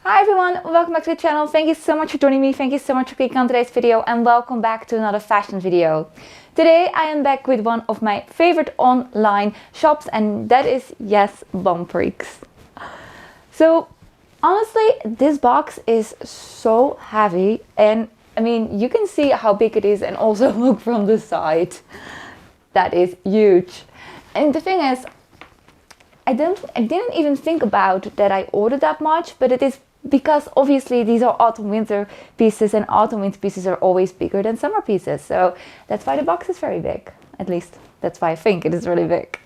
Hi everyone, welcome back to the channel. Thank you so much for joining me. Thank you so much for clicking on today's video and welcome back to another fashion video. Today I am back with one of my favorite online shops and that is, yes, Bonprix. So honestly, this box is so heavy and I mean, you can see how big it is and also look from the side. That is huge. And the thing is, I didn't even think about that I ordered that much, but it is because obviously these are autumn winter pieces and autumn winter pieces are always bigger than summer pieces. So that's why the box is very big. At least that's why I think it is really big.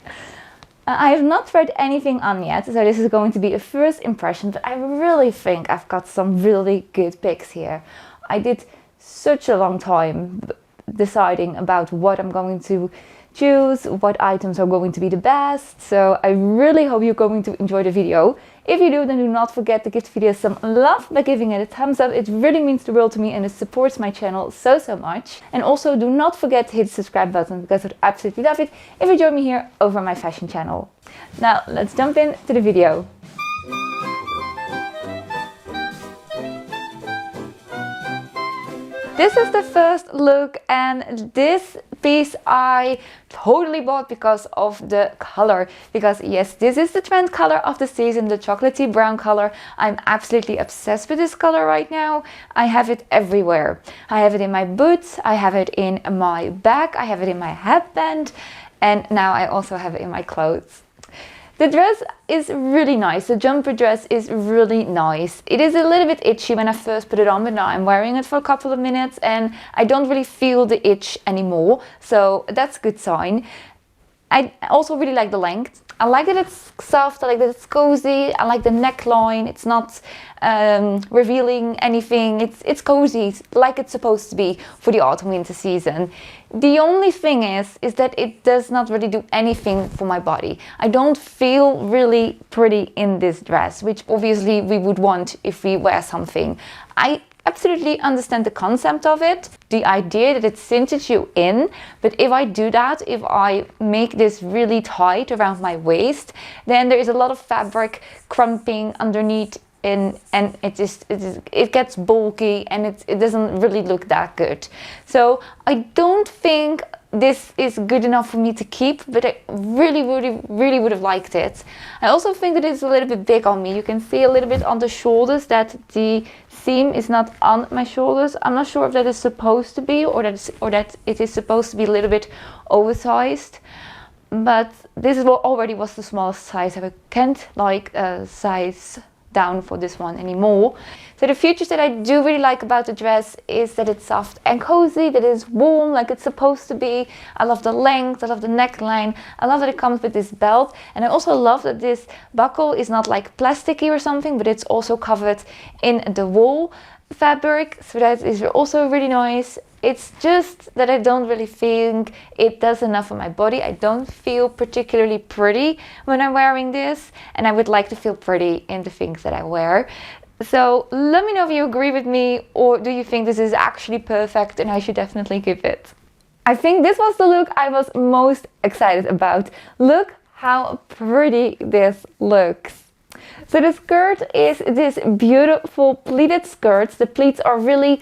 I have not tried anything on yet, so this is going to be a first impression, but I really think I've got some really good picks here. I did such a long time deciding about what I'm going to choose, what items are going to be the best, so I really hope you're going to enjoy the video. If you do, then do not forget to give the video some love by giving it a thumbs up. It really means the world to me and it supports my channel so much. And also do not forget to hit the subscribe button because I'd absolutely love it if you join me here over my fashion channel. Now let's jump into the video. This is the first look and this piece I totally bought because of the color. Because yes, this is the trend color of the season, the chocolatey brown color. I'm absolutely obsessed with this color right now. I have it everywhere. I have it in my boots, I have it in my bag, I have it in my headband, and now I also have it in my clothes. The dress is really nice. The jumper dress is really nice. It is a little bit itchy when I first put it on, but now I'm wearing it for a couple of minutes and I don't really feel the itch anymore. So that's a good sign. I also really like the length. I like that it's soft, I like that it's cozy, I like the neckline, it's not revealing anything, it's cozy, like it's supposed to be for the autumn winter season. The only thing is that it does not really do anything for my body. I don't feel really pretty in this dress, which obviously we would want if we wear something. I absolutely understand the concept of it, the idea that it cinches you in, but if I do that, if I make this really tight around my waist, then there is a lot of fabric crumping underneath and it gets bulky and it doesn't really look that good. So I don't think this is good enough for me to keep, but I really would have liked it. I also think that it's a little bit big on me. You can see a little bit on the shoulders that the seam is not on my shoulders. I'm not sure if that is supposed to be or that it is supposed to be a little bit oversized, but this is what already was the smallest size. I can't like size down for this one anymore. So the features that I do really like about the dress is that it's soft and cozy, that it's warm like it's supposed to be. I love the length, I love the neckline, I love that it comes with this belt, and I also love that this buckle is not like plasticky or something, but it's also covered in the wool fabric, so that is also really nice. It's just that I don't really think it does enough for my body. I don't feel particularly pretty when I'm wearing this, and I would like to feel pretty in the things that I wear. So let me know if you agree with me, or do you think this is actually perfect and I should definitely keep it. I think this was the look I was most excited about. Look how pretty this looks. So the skirt is this beautiful pleated skirt. The pleats are really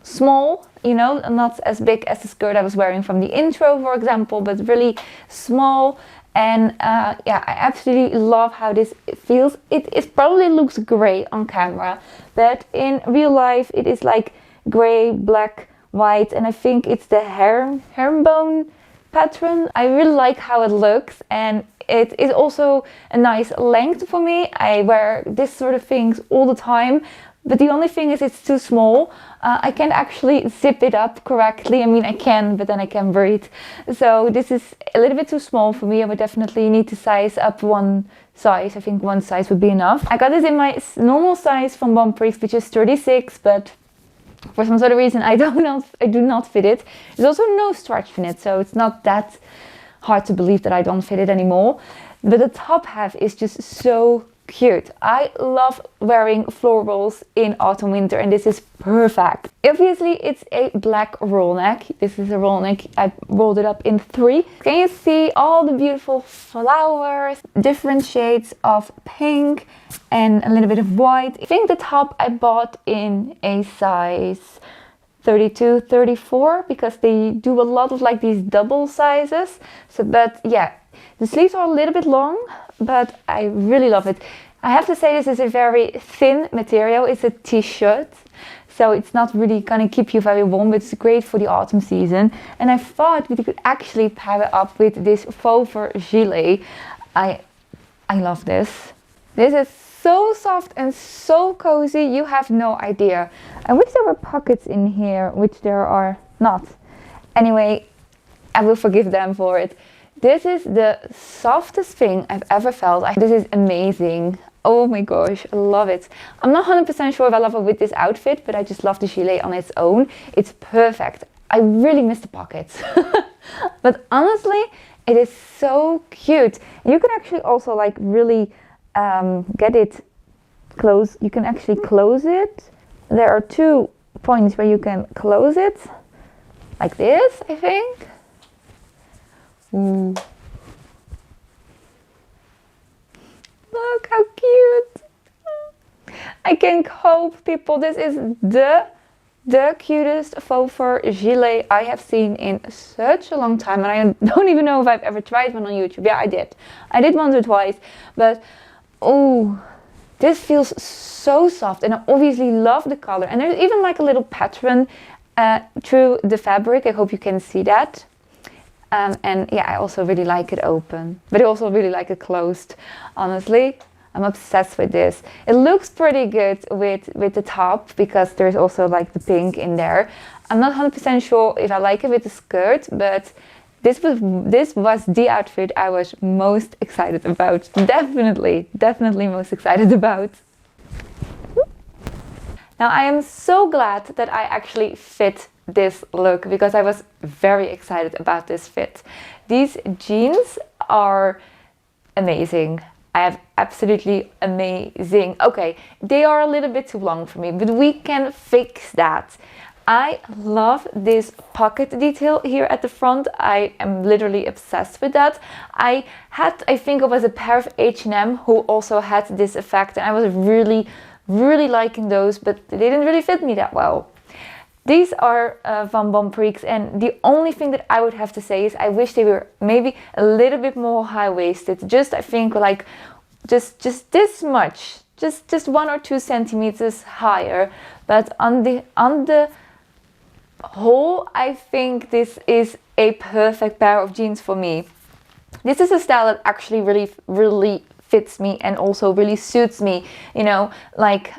small, you know, not as big as the skirt I was wearing from the intro, for example, but really small. And yeah, I absolutely love how this feels. It probably looks grey on camera, but in real life it is like grey, black, white, and I think it's the herringbone pattern. I really like how it looks, and it is also a nice length for me. I wear this sort of things all the time, but the only thing is it's too small. I can't actually zip it up correctly. I mean, I can, but then I can't breathe. So this is a little bit too small for me. I would definitely need to size up one size. I think one size would be enough. I got this in my normal size from Bonprix, which is 36, but for some sort of reason I do not fit it. There's also no stretch in it, so it's not that hard to believe that I don't fit it anymore. But the top half is just so cute. I love wearing florals in autumn winter, and this is perfect. Obviously it's a black roll neck. This is a roll neck. I rolled it up in 3. Can you see all the beautiful flowers, different shades of pink and a little bit of white. I think the top I bought in a size 32, 34 because they do a lot of like these double sizes. So, but yeah, the sleeves are a little bit long, but I really love it. I have to say this is a very thin material. It's a t-shirt, so it's not really gonna keep you very warm, but it's great for the autumn season. And I thought we could actually pair it up with this faux fur gilet. I love this. This is so soft and so cozy, you have no idea. I wish there were pockets in here, which there are not. Anyway, I will forgive them for it. This is the softest thing I've ever felt. This is amazing. Oh my gosh, I love it. I'm not 100% sure if I love it with this outfit, but I just love the gilet on its own. It's perfect. I really miss the pockets. But honestly, it is so cute. You can actually also like really get it close. You can actually close it. There are 2 points where you can close it. Like this, I think. Ooh. Look how cute. I can cope, people. This is the cutest faux fur gilet I have seen in such a long time, and I don't even know if I've ever tried one on YouTube. Yeah, I did once or twice, but oh, this feels so soft, and I obviously love the color. And there's even like a little pattern through the fabric. I hope you can see that. And yeah, I also really like it open, but I also really like it closed. Honestly, I'm obsessed with this. It looks pretty good with the top because there's also like the pink in there. I'm not 100% sure if I like it with the skirt, but this was the outfit I was most excited about. Definitely most excited about. Now I am so glad that I actually fit this look because I was very excited about this fit. These jeans are amazing. I have absolutely amazing. Okay, they are a little bit too long for me, but we can fix that. I love this pocket detail here at the front. I am literally obsessed with that. I think it was a pair of H&M who also had this effect, and I was really liking those, but they didn't really fit me that well. These are from Bonprix, and the only thing that I would have to say is I wish they were maybe a little bit more high-waisted. Just, I think, like just this much, just 1 or 2 centimeters higher. But on the whole, I think this is a perfect pair of jeans for me. This is a style that actually really fits me and also really suits me, you know, like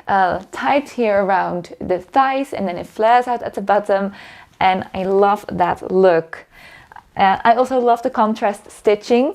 tight here around the thighs, and then it flares out at the bottom, and I love that look. I also love the contrast stitching.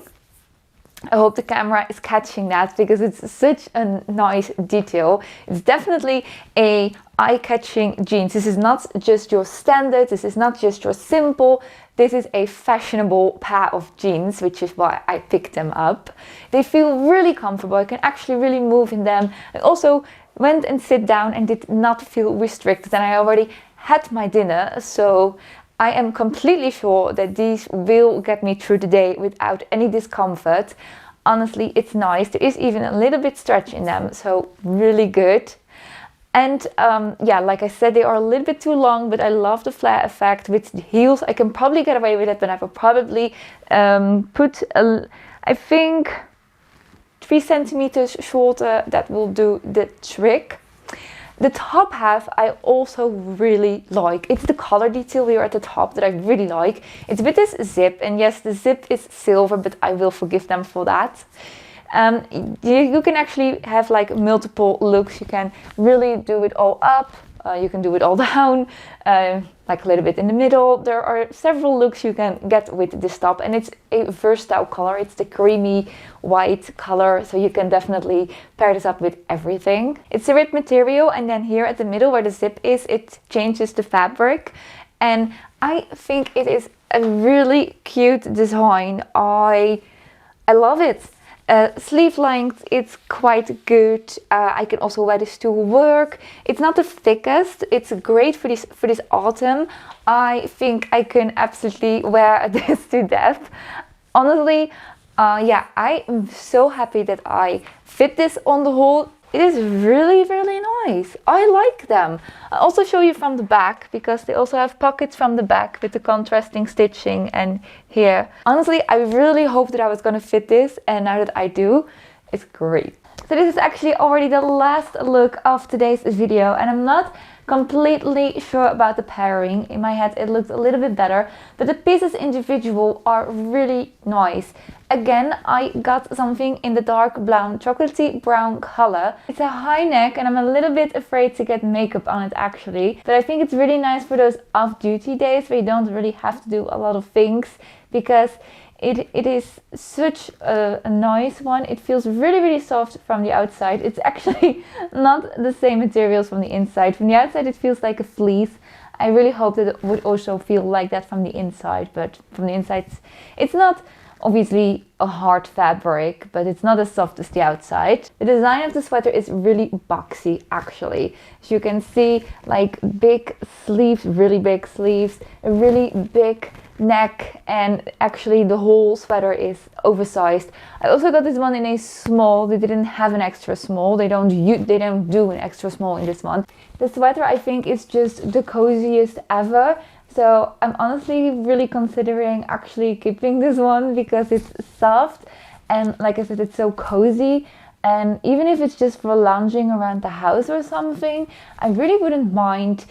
I hope the camera is catching that because it's such a nice detail. It's definitely a eye-catching jeans. This is not just your standard, this is not just your simple, this is a fashionable pair of jeans, which is why I picked them up. They feel really comfortable. I can actually really move in them. I also went and sit down and did not feel restricted, and I already had my dinner, so I am completely sure that these will get me through the day without any discomfort. Honestly, it's nice. There is even a little bit stretch in them, so really good. And yeah, like I said, they are a little bit too long, but I love the flare effect. With the heels, I can probably get away with it, but I will probably put, I think, 3 centimeters shorter. That will do the trick. The top half I also really like. It's the color detail here at the top that I really like. It's with this zip, and yes, the zip is silver, but I will forgive them for that. You can actually have like multiple looks. You can really do it all up, you can do it all down, like a little bit in the middle. There are several looks you can get with this top, and it's a versatile color. It's the creamy white color, so you can definitely pair this up with everything. It's a ribbed material, and then here at the middle where the zip is, it changes the fabric, and I think it is a really cute design. I love it. Sleeve length, it's quite good. I can also wear this to work. It's not the thickest. It's great for this autumn. I think I can absolutely wear this to death. Honestly, yeah, I am so happy that I fit this on the whole. It is really, really nice. I like them. I'll also show you from the back because they also have pockets from the back with the contrasting stitching and here. Honestly, I really hoped that I was gonna fit this, and now that I do, it's great. So this is actually already the last look of today's video, and I'm not completely sure about the pairing. In my head it looked a little bit better, but the pieces individual are really nice. Again, I got something in the dark brown, chocolatey brown color. It's a high neck and I'm a little bit afraid to get makeup on it actually, but I think it's really nice for those off-duty days where you don't really have to do a lot of things, because it is such a nice one. It feels really, really soft from the outside. It's actually not the same materials from the inside. From the outside it feels like a fleece. I really hope that it would also feel like that from the inside, but from the inside it's not obviously a hard fabric, but it's not as soft as the outside. The design of the sweater is really boxy actually. As you can see, like big sleeves, really big sleeves, a really big neck, and actually the whole sweater is oversized. I also got this one in a small. They didn't have an extra small. They don't do an extra small in this one. The sweater I think is just the coziest ever. So I'm honestly really considering actually keeping this one because it's soft and like I said, it's so cozy. And even if it's just for lounging around the house or something, I really wouldn't mind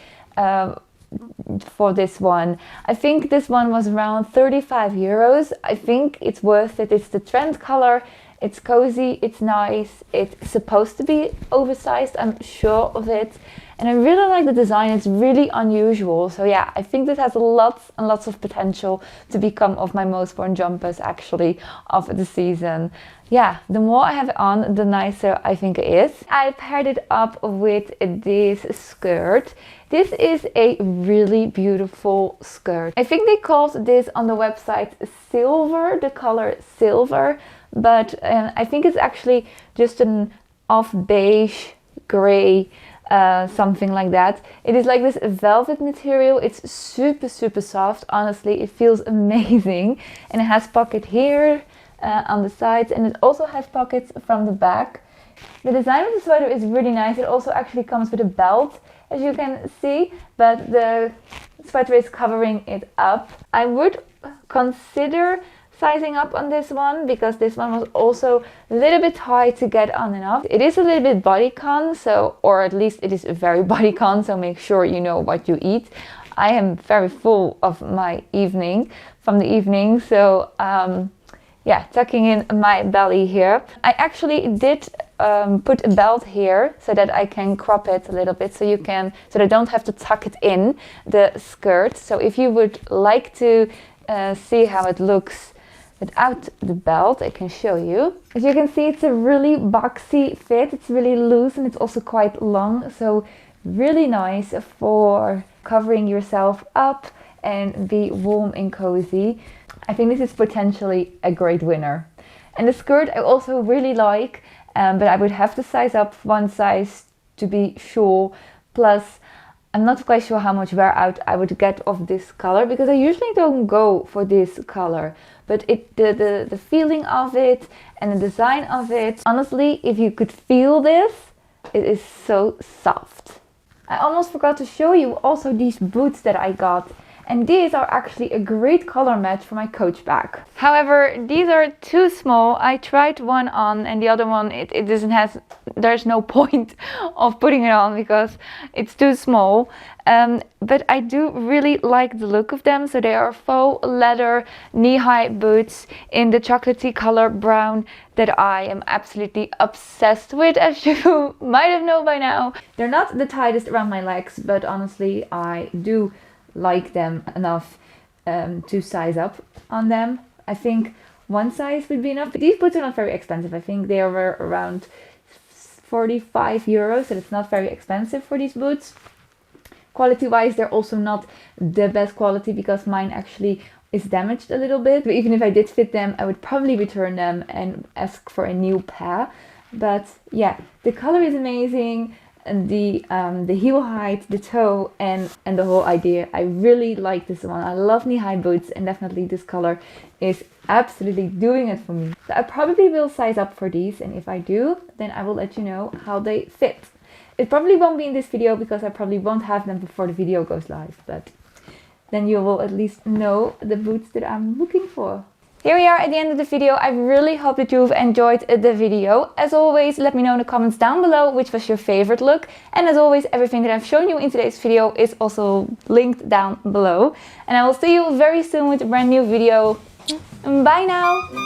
for this one. I think this one was around 35 euros. I think it's worth it. It's the trend color. It's cozy, it's nice, it's supposed to be oversized, I'm sure of it. And I really like the design, it's really unusual. So yeah, I think this has lots and lots of potential to become of my most worn jumpers actually of the season. Yeah, the more I have it on, the nicer I think it is. I paired it up with this skirt. This is a really beautiful skirt. I think they called this on the website silver, the color silver. But I think it's actually just an off beige, gray, something like that. It is like this velvet material. It's super, super soft. Honestly, it feels amazing. And it has pocket here on the sides, and it also has pockets from the back. The design of the sweater is really nice. It also actually comes with a belt, as you can see, but the sweater is covering it up. I would consider sizing up on this one because this one was also a little bit high to get on and off. It is a little bit bodycon, so, or at least it is very bodycon, so make sure you know what you eat. I am very full of my evening, from the evening, so yeah, tucking in my belly here. I actually did put a belt here so that I can crop it a little bit, so you can, so that I don't have to tuck it in the skirt. So if you would like to see how it looks without the belt, I can show you. As you can see, it's a really boxy fit. It's really loose and it's also quite long, so really nice for covering yourself up and be warm and cozy. I think this is potentially a great winner. And the skirt I also really like, but I would have to size up one size to be sure. Plus, I'm not quite sure how much wear out I would get of this color because I usually don't go for this color. But the feeling of it and the design of it, honestly, if you could feel this, it is so soft. I almost forgot to show you also these boots that I got. And these are actually a great color match for my Coach bag. However, these are too small. I tried one on and the other one, it doesn't have, there's no point of putting it on because it's too small. But I do really like the look of them. So they are faux leather knee-high boots in the chocolatey color brown that I am absolutely obsessed with, as you might have known by now. They're not the tightest around my legs, but honestly, I do like them enough to size up on them. I think one size would be enough. But these boots are not very expensive. I think they are around 45 euros, so it's not very expensive for these boots. Quality wise, they're also not the best quality because mine actually is damaged a little bit. But even if I did fit them, I would probably return them and ask for a new pair. But yeah, the color is amazing, and the heel height, the toe, and the whole idea. I really like this one. I love knee-high boots, and definitely this color is absolutely doing it for me. So I probably will size up for these, and if I do, then I will let you know how they fit. It probably won't be in this video because I probably won't have them before the video goes live, but then you will at least know the boots that I'm looking for. Here we are at the end of the video. I really hope that you've enjoyed the video. As always, let me know in the comments down below which was your favorite look. And as always, everything that I've shown you in today's video is also linked down below. And I will see you very soon with a brand new video. Bye now!